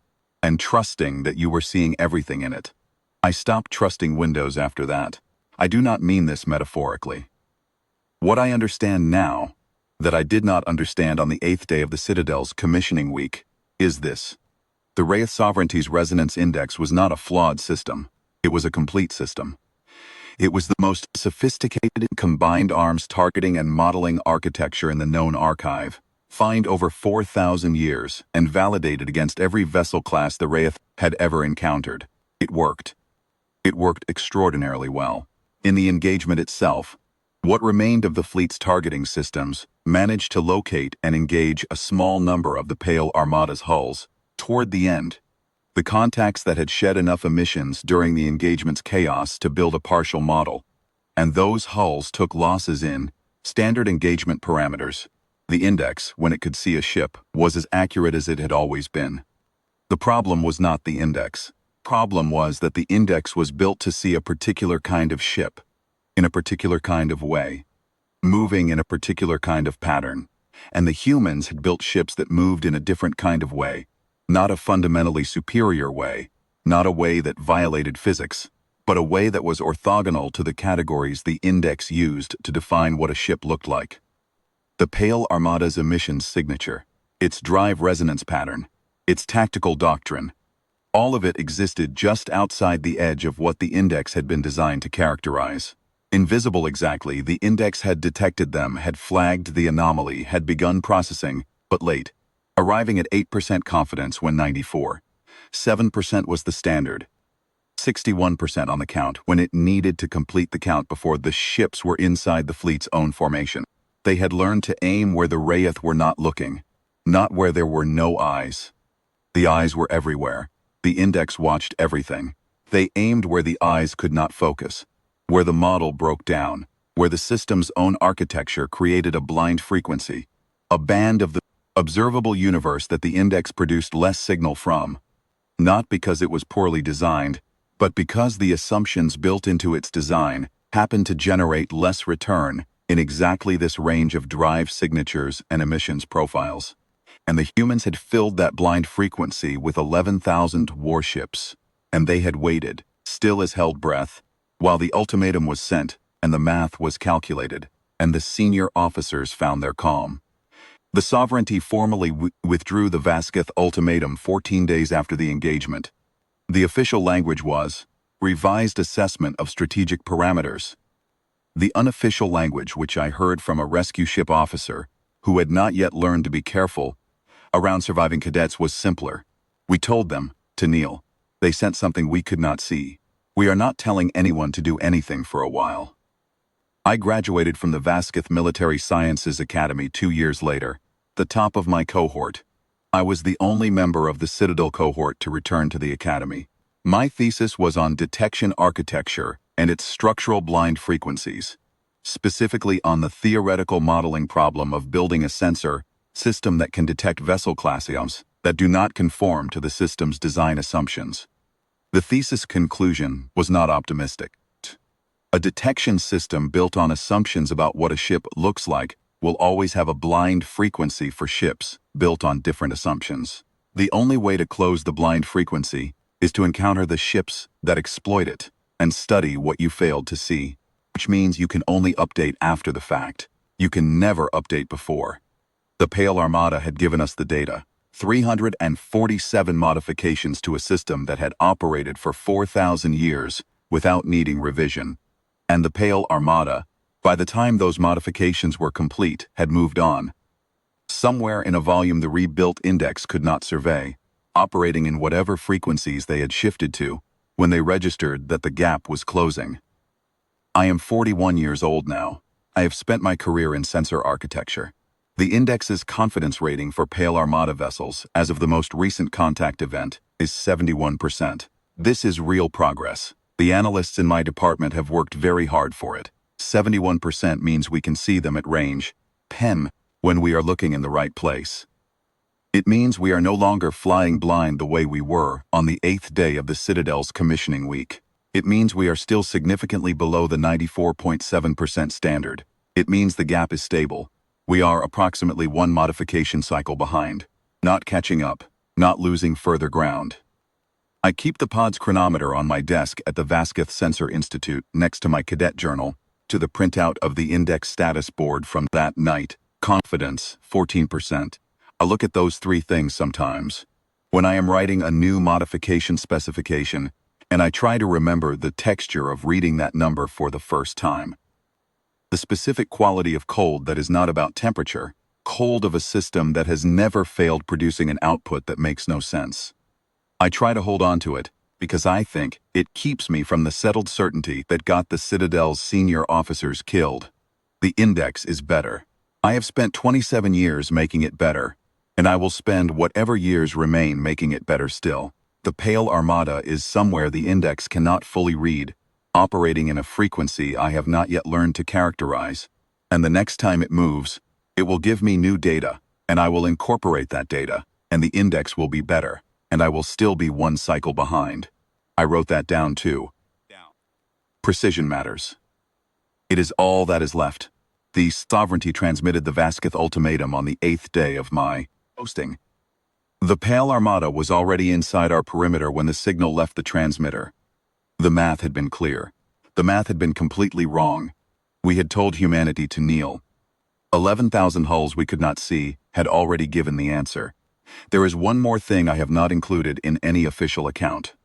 and trusting that you were seeing everything in it. I stopped trusting windows after that. I do not mean this metaphorically. What I understand now, that I did not understand on the 8th day of the Citadel's commissioning week, is this. The Raeth Sovereignty's resonance index was not a flawed system. It was a complete system. It was the most sophisticated combined arms targeting and modeling architecture in the known archive, fined over 4,000 years and validated against every vessel class the Raeth had ever encountered. It worked. It worked extraordinarily well. In the engagement itself, what remained of the fleet's targeting systems managed to locate and engage a small number of the Pale Armada's hulls. Toward the end, the contacts that had shed enough emissions during the engagement's chaos to build a partial model, and those hulls took losses in standard engagement parameters. The index, when it could see a ship, was as accurate as it had always been. The problem was not the index. Problem was that the index was built to see a particular kind of ship, in a particular kind of way, moving in a particular kind of pattern, and the humans had built ships that moved in a different kind of way, not a fundamentally superior way, not a way that violated physics, but a way that was orthogonal to the categories the index used to define what a ship looked like. The Pale Armada's emissions signature, its drive resonance pattern, its tactical doctrine, all of it existed just outside the edge of what the index had been designed to characterize. Invisible exactly, the index had detected them, had flagged the anomaly, had begun processing, but late, arriving at 8% confidence when 7% was the standard, 61% on the count when it needed to complete the count before the ships were inside the fleet's own formation. They had learned to aim where the Raeth were not looking, not where there were no eyes. The eyes were everywhere. The index watched everything. They aimed where the eyes could not focus, where the model broke down, where the system's own architecture created a blind frequency, a band of the observable universe that the index produced less signal from, not because it was poorly designed, but because the assumptions built into its design happened to generate less return in exactly this range of drive signatures and emissions profiles. And the humans had filled that blind frequency with 11,000 warships, and they had waited, still as held breath, while the ultimatum was sent and the math was calculated, and the senior officers found their calm. The Sovereignty formally withdrew the Vasquith ultimatum 14 days after the engagement. The official language was revised assessment of strategic parameters. The unofficial language, which I heard from a rescue ship officer who had not yet learned to be careful around surviving cadets, was simpler. We told them to kneel. They sent something we could not see. We are not telling anyone to do anything for a while. I graduated from the Vasquith Military Sciences Academy 2 years later, the top of my cohort. I was the only member of the Citadel cohort to return to the academy. My thesis was on detection architecture and its structural blind frequencies, specifically on the theoretical modeling problem of building a sensor system that can detect vessel classes that do not conform to the system's design assumptions. The thesis conclusion was not optimistic. A detection system built on assumptions about what a ship looks like will always have a blind frequency for ships built on different assumptions. The only way to close the blind frequency is to encounter the ships that exploit it and study what you failed to see. which means you can only update after the fact. You can never update before. The Pale Armada had given us the data, 347 modifications to a system that had operated for 4,000 years without needing revision. And the Pale Armada, by the time those modifications were complete, had moved on. Somewhere in a volume the rebuilt index could not survey, operating in whatever frequencies they had shifted to, when they registered that the gap was closing. I am 41 years old now. I have spent my career in sensor architecture. The index's confidence rating for Pale Armada vessels, as of the most recent contact event, is 71%. This is real progress. The analysts in my department have worked very hard for it. 71% means we can see them at range, PEM, when we are looking in the right place. It means we are no longer flying blind the way we were on the 8th day of the Citadel's commissioning week. It means we are still significantly below the 94.7% standard. It means the gap is stable. We are approximately one modification cycle behind, not catching up, not losing further ground. I keep the pod's chronometer on my desk at the Vasquez Sensor Institute next to my cadet journal, to the printout of the index status board from that night. Confidence, 14%. I look at those three things sometimes. When I am writing a new modification specification, and I try to remember the texture of reading that number for the first time. The specific quality of cold that is not about temperature, cold of a system that has never failed producing an output that makes no sense. I try to hold on to it, because I think it keeps me from the settled certainty that got the Citadel's senior officers killed. The index is better. I have spent 27 years making it better, and I will spend whatever years remain making it better still. The Pale Armada is somewhere the index cannot fully read, operating in a frequency I have not yet learned to characterize. And the next time it moves, it will give me new data, and I will incorporate that data, and the index will be better, and I will still be one cycle behind. I wrote that down too. Precision matters. It is all that is left. The Sovereignty transmitted the Vasquez ultimatum on the 8th day of my posting. The Pale Armada was already inside our perimeter when the signal left the transmitter. The math had been clear. The math had been completely wrong. We had told humanity to kneel. 11,000 hulls we could not see had already given the answer. There is one more thing I have not included in any official account.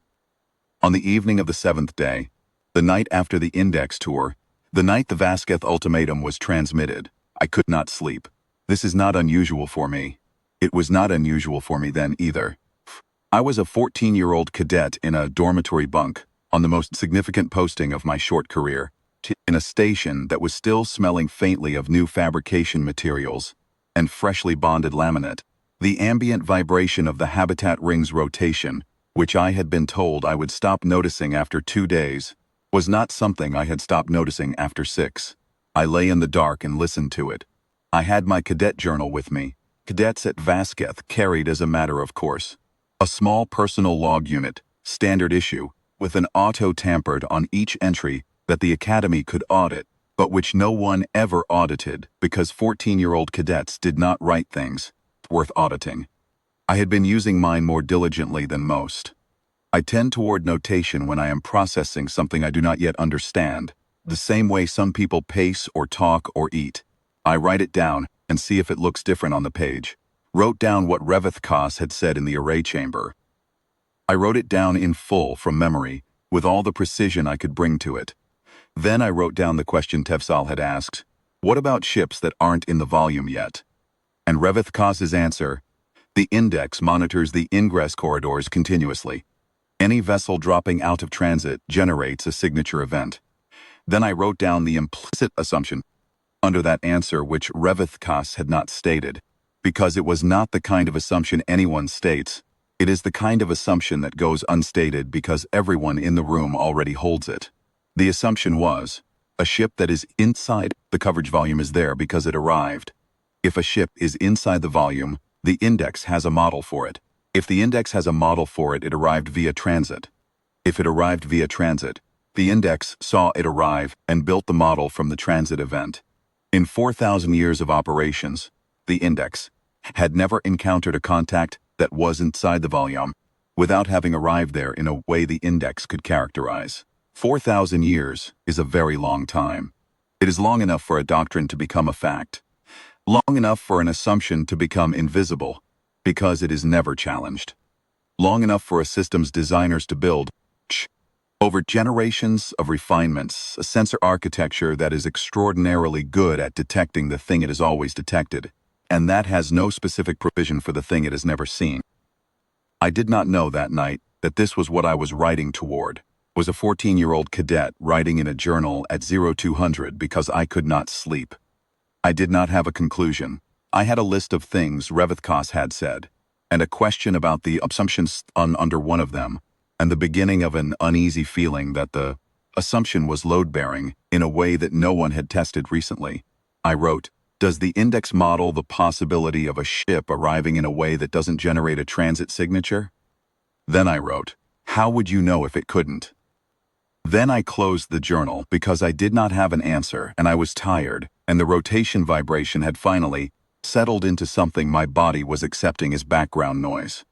On the evening of the 7th day, the night after the index tour, the night the Vasquez ultimatum was transmitted, I could not sleep. This is not unusual for me. It was not unusual for me then either. I was a 14-year-old cadet in a dormitory bunk, on the most significant posting of my short career, in a station that was still smelling faintly of new fabrication materials and freshly bonded laminate. The ambient vibration of the habitat ring's rotation, which I had been told I would stop noticing after 2 days, was not something I had stopped noticing after 6. I lay in the dark and listened to it. I had my cadet journal with me. Cadets at Vasquez carried as a matter of course. A small personal log unit, standard issue, with an auto-tampered on each entry that the Academy could audit, but which no one ever audited because 14-year-old cadets did not write things worth auditing. I had been using mine more diligently than most. I tend toward notation when I am processing something I do not yet understand, the same way some people pace or talk or eat. I write it down and see if it looks different on the page. Wrote down what Raeth had said in the array chamber. I wrote it down in full from memory, with all the precision I could bring to it. Then I wrote down the question Tevsal had asked, what about ships that aren't in the volume yet? And Raeth's answer, the index monitors the ingress corridors continuously. Any vessel dropping out of transit generates a signature event. Then I wrote down the implicit assumption under that answer which Raeth had not stated, because it was not the kind of assumption anyone states. It is the kind of assumption that goes unstated because everyone in the room already holds it. The assumption was, a ship that is inside the coverage volume is there because it arrived. If a ship is inside the volume, the index has a model for it. If the index has a model for it, it arrived via transit. If it arrived via transit, the index saw it arrive and built the model from the transit event. In 4,000 years of operations, the index had never encountered a contact that was inside the volume without having arrived there in a way the index could characterize. 4,000 years is a very long time. It is long enough for a doctrine to become a fact, long enough for an assumption to become invisible, because it is never challenged, long enough for a system's designers to build, over generations of refinements, a sensor architecture that is extraordinarily good at detecting the thing it has always detected, and that has no specific provision for the thing it has never seen. I did not know that night that this was what I was writing toward, was a 14-year-old cadet writing in a journal at 0200 because I could not sleep. I did not have a conclusion. I had a list of things Raeth had said, and a question about the assumptions under one of them, and the beginning of an uneasy feeling that the assumption was load-bearing in a way that no one had tested recently. I wrote, "Does the index model the possibility of a ship arriving in a way that doesn't generate a transit signature?" Then I wrote, "How would you know if it couldn't?" Then I closed the journal because I did not have an answer and I was tired, and the rotation vibration had finally settled into something my body was accepting as background noise.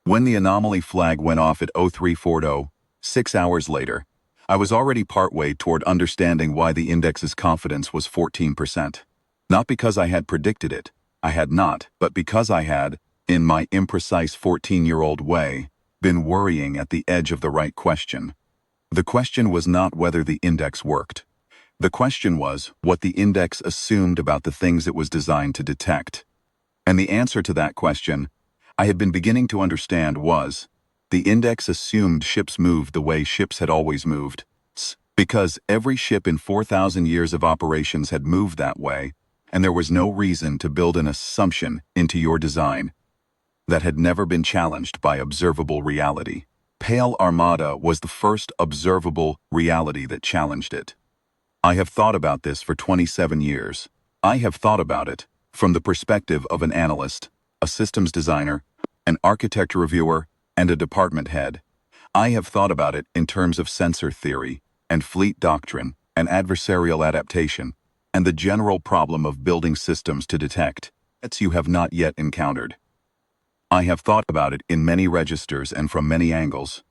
When the anomaly flag went off at 0340, 6 hours later, I was already partway toward understanding why the index's confidence was 14%. Not because I had predicted it, I had not, but because I had, in my imprecise 14-year-old way, been worrying at the edge of the right question. The question was not whether the index worked. The question was what the index assumed about the things it was designed to detect. And the answer to that question, I had been beginning to understand, was the index assumed ships moved the way ships had always moved, because every ship in 4,000 years of operations had moved that way, and there was no reason to build an assumption into your design that had never been challenged by observable reality. Pale Armada was the first observable reality that challenged it. I have thought about this for 27 years. I have thought about it from the perspective of an analyst, a systems designer, an architecture reviewer, and a department head. I have thought about it in terms of sensor theory, and fleet doctrine, and adversarial adaptation, and the general problem of building systems to detect threats you have not yet encountered. I have thought about it in many registers and from many angles,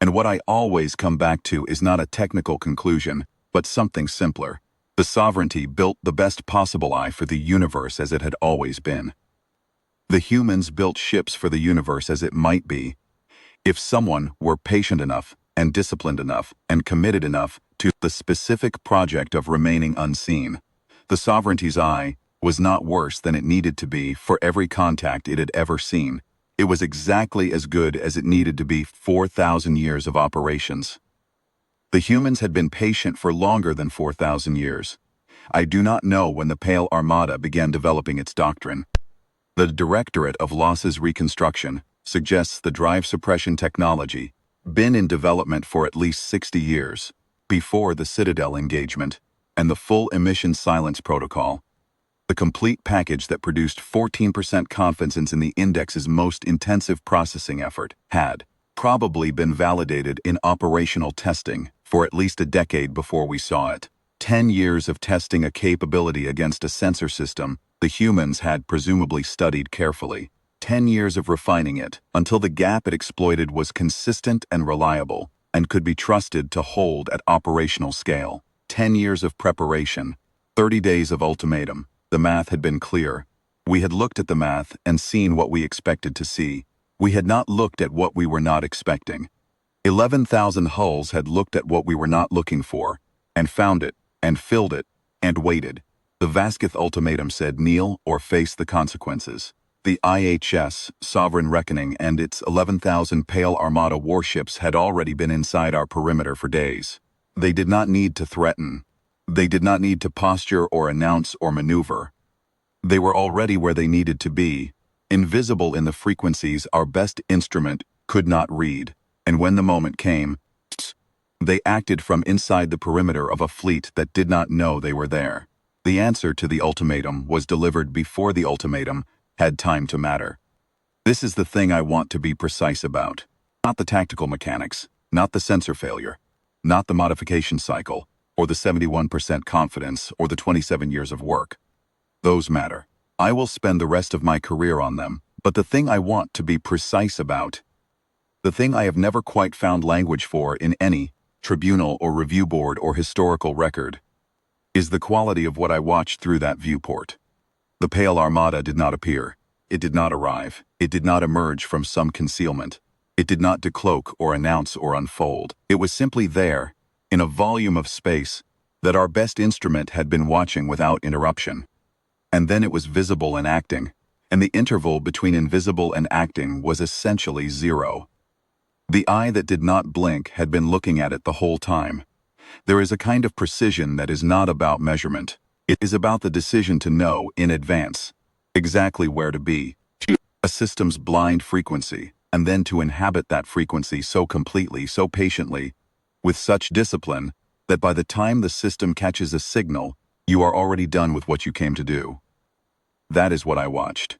and what I always come back to is not a technical conclusion, but something simpler. The Sovereignty built the best possible eye for the universe as it had always been. The humans built ships for the universe as it might be, if someone were patient enough and disciplined enough and committed enough to the specific project of remaining unseen. The Sovereignty's eye was not worse than it needed to be for every contact it had ever seen. It was exactly as good as it needed to be 4,000 years of operations. The humans had been patient for longer than 4,000 years. I do not know when the Pale Armada began developing its doctrine. The Directorate of Losses Reconstruction suggests the drive suppression technology been in development for at least 60 years, before the Citadel engagement and the full emission silence protocol. The complete package that produced 14% confidence in the index's most intensive processing effort had probably been validated in operational testing for at least a decade before we saw it. 10 years of testing a capability against a sensor system the humans had presumably studied carefully. 10 years of refining it until the gap it exploited was consistent and reliable and could be trusted to hold at operational scale. 10 years of preparation, 30 days of ultimatum. The math had been clear. We had looked at the math and seen what we expected to see. We had not looked at what we were not expecting. 11,000 hulls had looked at what we were not looking for, and found it, and filled it, and waited. The Vasquez ultimatum said kneel or face the consequences. The IHS, Sovereign Reckoning, and its 11,000 Pale Armada warships had already been inside our perimeter for days. They did not need to threaten. They did not need to posture or announce or maneuver. They were already where they needed to be, invisible in the frequencies our best instrument could not read. And when the moment came, they acted from inside the perimeter of a fleet that did not know they were there. The answer to the ultimatum was delivered before the ultimatum had time to matter. This is the thing I want to be precise about. Not the tactical mechanics, not the sensor failure, not the modification cycle, or the 71% confidence, or the 27 years of work. Those matter. I will spend the rest of my career on them, but the thing I want to be precise about, the thing I have never quite found language for in any tribunal or review board or historical record, is the quality of what I watched through that viewport. The pale Armada did not appear. It did not arrive. It did not emerge from some concealment. It did not decloak or announce or unfold. It was simply there, in a volume of space, that our best instrument had been watching without interruption. And then it was visible and acting, and the interval between invisible and acting was essentially zero. The eye that did not blink had been looking at it the whole time. There is a kind of precision that is not about measurement. It is about the decision to know in advance exactly where to be, a system's blind frequency, and then to inhabit that frequency so completely, so patiently, with such discipline, that by the time the system catches a signal, you are already done with what you came to do. That is what I watched.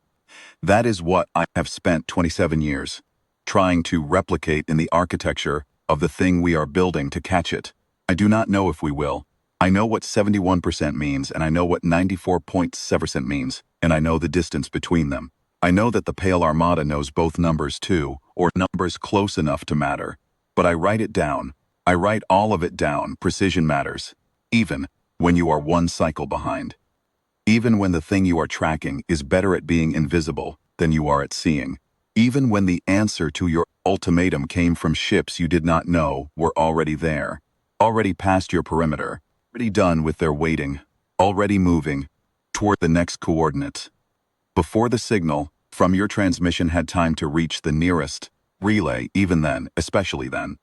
That is what I have spent 27 years trying to replicate in the architecture of the thing we are building to catch it. I do not know if we will. I know what 71% means, and I know what 94.7% means, and I know the distance between them. I know that the pale Armada knows both numbers too, or numbers close enough to matter. But I write it down. I write all of it down. Precision matters, even when you are one cycle behind. Even when the thing you are tracking is better at being invisible than you are at seeing. Even when the answer to your ultimatum came from ships you did not know were already there, already past your perimeter, already done with their waiting, already moving toward the next coordinates. Before the signal from your transmission had time to reach the nearest relay, even then, especially then,